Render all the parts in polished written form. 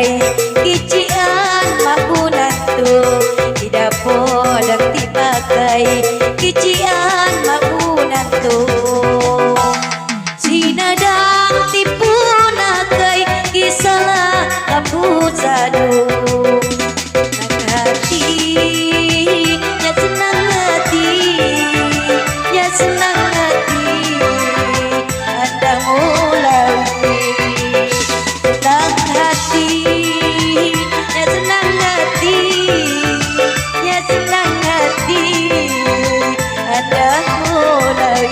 dipakai, kician mabunan tu di dapur dan dipakai, kician mabunan tu sinadang tipu nakai kisalah kamu sadu hati ya senang hati ya senang hati ada mulai senang hati ya senang hati ya senang hati ada mulai.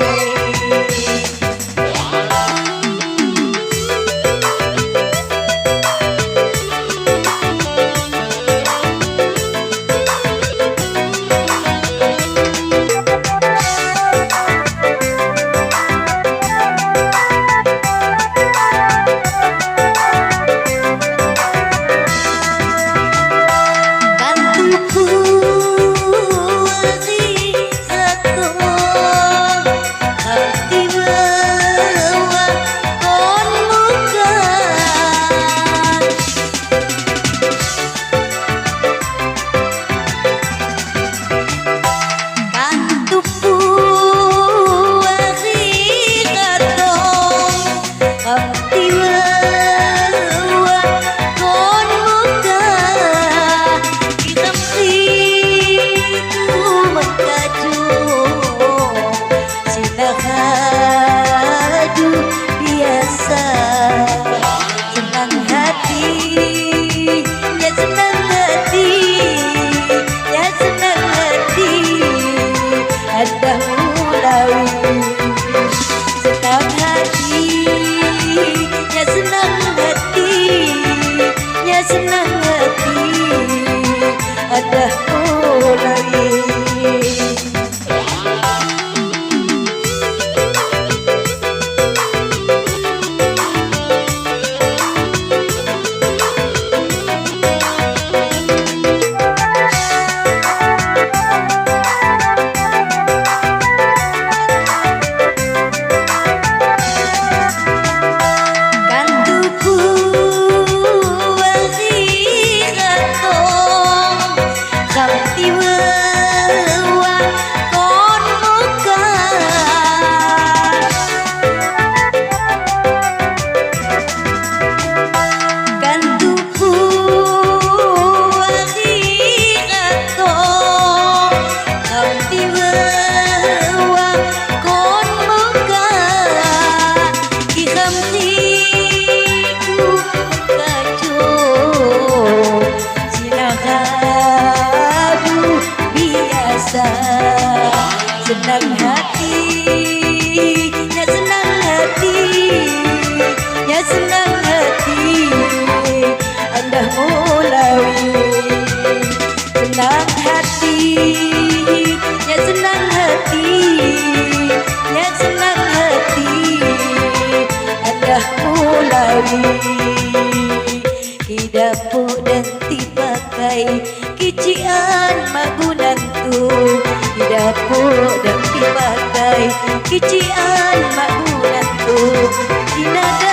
Senang hati ada mulai. Senang hati, ya senang hati, ya senang hati, anda mulai. Senang hati, ya senang hati, ya senang hati, anda mulai. Dapur dan dipakai, kician magunan tu di dapur dan dipakai, kician magunan tu di nada